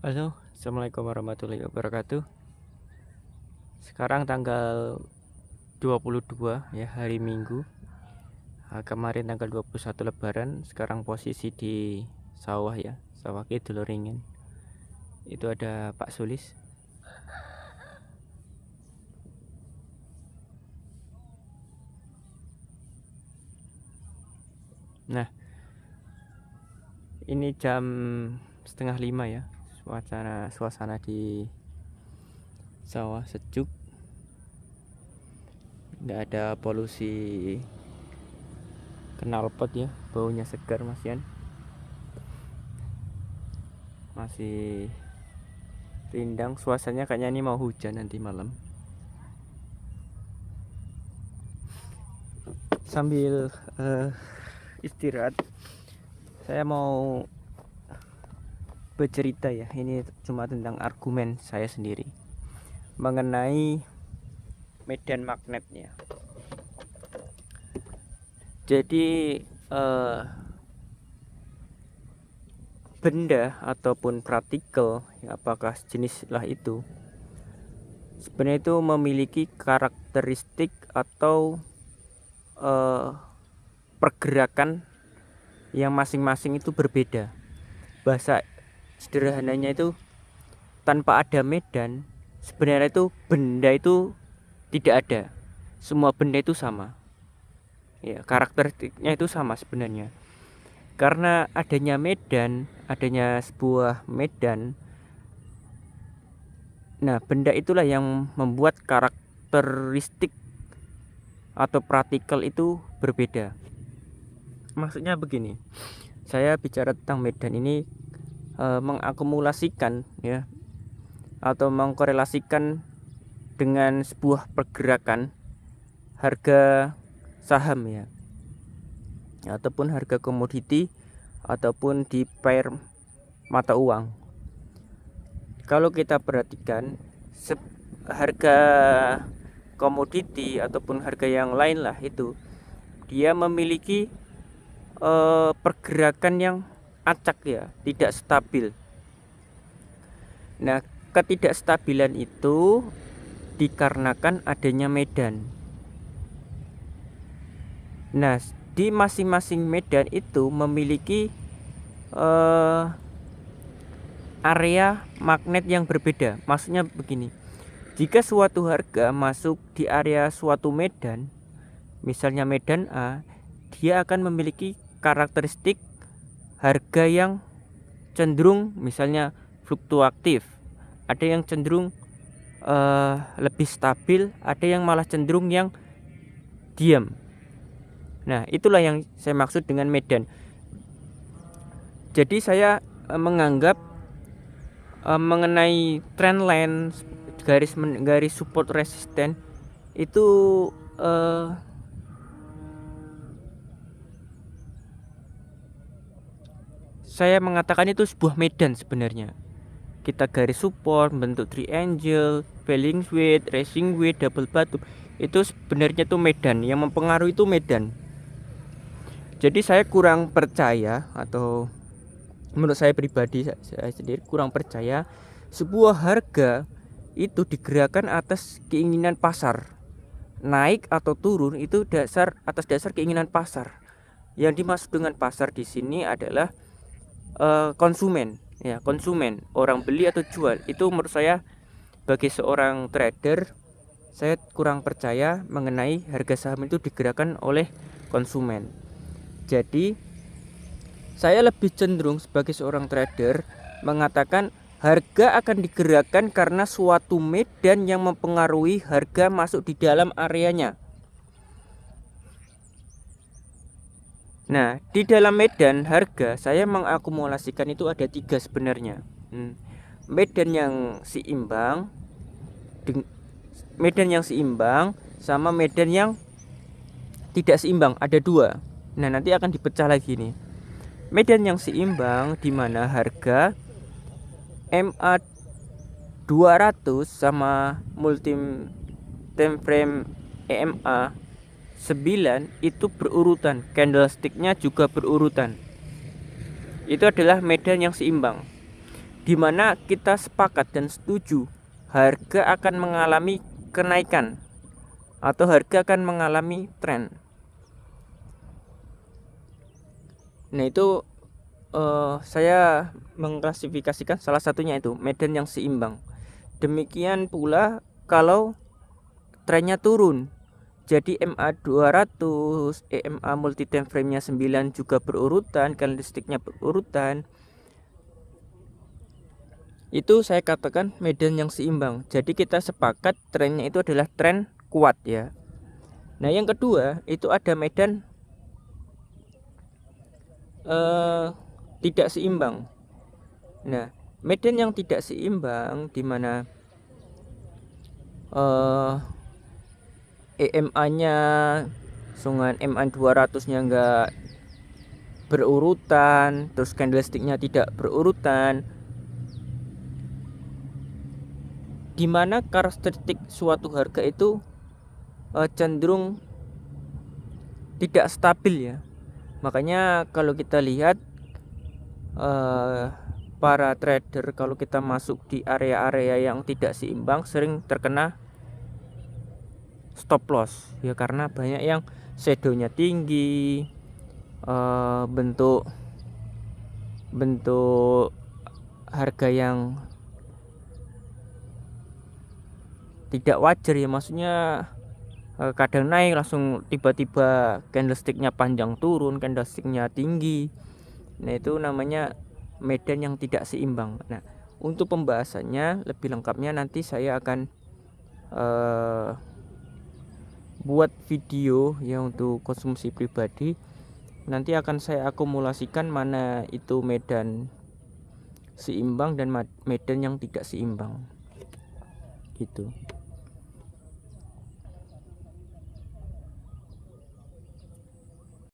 Halo, Assalamualaikum warahmatullahi wabarakatuh. Sekarang tanggal 22 ya, hari Minggu. Kemarin tanggal 21 Lebaran, sekarang posisi di sawah ya, sawah Kidul Ringin. Itu ada Pak Sulis. Nah, ini jam 4:30 ya. Suasana di sawah sejuk. Nggak ada polusi knalpot ya, baunya segar masih rindang. Suasananya kayaknya ini mau hujan nanti malam. Sambil istirahat, saya mau bercerita ya. Ini cuma tentang argumen saya sendiri mengenai medan magnetnya. Jadi benda ataupun partikel ya, apakah jenis lah itu, sebenarnya itu memiliki karakteristik atau pergerakan yang masing-masing itu berbeda. Bahasa sederhananya itu, tanpa ada medan sebenarnya itu benda itu tidak ada. Semua benda itu sama ya, karakteristiknya itu sama sebenarnya. Karena adanya medan, adanya sebuah medan, nah benda itulah yang membuat karakteristik atau partikel itu berbeda. Maksudnya begini, saya bicara tentang medan ini mengakumulasikan ya, atau mengkorelasikan dengan sebuah pergerakan harga saham ya, ataupun harga komoditi, ataupun di pair mata uang. Kalau kita perhatikan harga komoditi ataupun harga yang lain lah, itu dia memiliki pergerakan yang acak ya, tidak stabil. Nah, ketidakstabilan itu dikarenakan adanya medan. Nah, di masing-masing medan itu memiliki area magnet yang berbeda. Maksudnya begini, jika suatu harga masuk di area suatu medan, misalnya medan A, dia akan memiliki karakteristik harga yang cenderung misalnya fluktuatif, ada yang cenderung lebih stabil, ada yang malah cenderung yang diam. Nah, itulah yang saya maksud dengan medan. Jadi saya menganggap mengenai trendline, garis support resisten itu saya mengatakan itu sebuah medan sebenarnya. Kita garis support bentuk triangle, falling wedge, rising wedge, double bottom, itu sebenarnya itu medan. Yang mempengaruhi itu medan. Jadi saya kurang percaya, atau menurut saya pribadi, saya sendiri kurang percaya sebuah harga itu digerakkan atas keinginan pasar. Naik atau turun itu atas dasar keinginan pasar. Yang dimaksud dengan pasar di sini adalah konsumen ya, konsumen, orang beli atau jual. Itu menurut saya bagi seorang trader, saya kurang percaya mengenai harga saham itu digerakkan oleh konsumen. Jadi saya lebih cenderung sebagai seorang trader mengatakan harga akan digerakkan karena suatu medan yang mempengaruhi harga masuk di dalam areanya. Nah, di dalam medan harga saya mengakumulasikan itu ada 3 sebenarnya. Medan yang seimbang, sama medan yang tidak seimbang, ada 2. Nah, nanti akan dipecah lagi nih. Medan yang seimbang di mana harga MA 200 sama multi time frame EMA 9 itu berurutan, candlesticknya juga berurutan. Itu adalah medan yang seimbang. dimana kita sepakat dan setuju harga akan mengalami kenaikan atau harga akan mengalami tren. Nah itu saya mengklasifikasikan salah satunya itu medan yang seimbang. Demikian pula kalau trennya turun, jadi MA 200, EMA multi time frame nya 9 juga berurutan, candlesticknya berurutan, itu saya katakan medan yang seimbang. Jadi kita sepakat trennya itu adalah tren kuat ya. Nah yang kedua itu ada medan tidak seimbang. Nah medan yang tidak seimbang dimana EMA nya dengan MA 200 nya enggak berurutan, terus candlesticknya tidak berurutan, dimana karakteristik suatu harga itu cenderung tidak stabil ya. Makanya kalau kita lihat para trader kalau kita masuk di area-area yang tidak seimbang sering terkena stop loss ya, karena banyak yang shadownya tinggi, bentuk harga yang tidak wajar ya, maksudnya kadang naik langsung tiba-tiba candlesticknya panjang turun, candlesticknya tinggi. Nah itu namanya medan yang tidak seimbang. Nah untuk pembahasannya lebih lengkapnya nanti saya akan buat video ya untuk konsumsi pribadi. Nanti akan saya akumulasikan mana itu medan seimbang dan medan yang tidak seimbang gitu.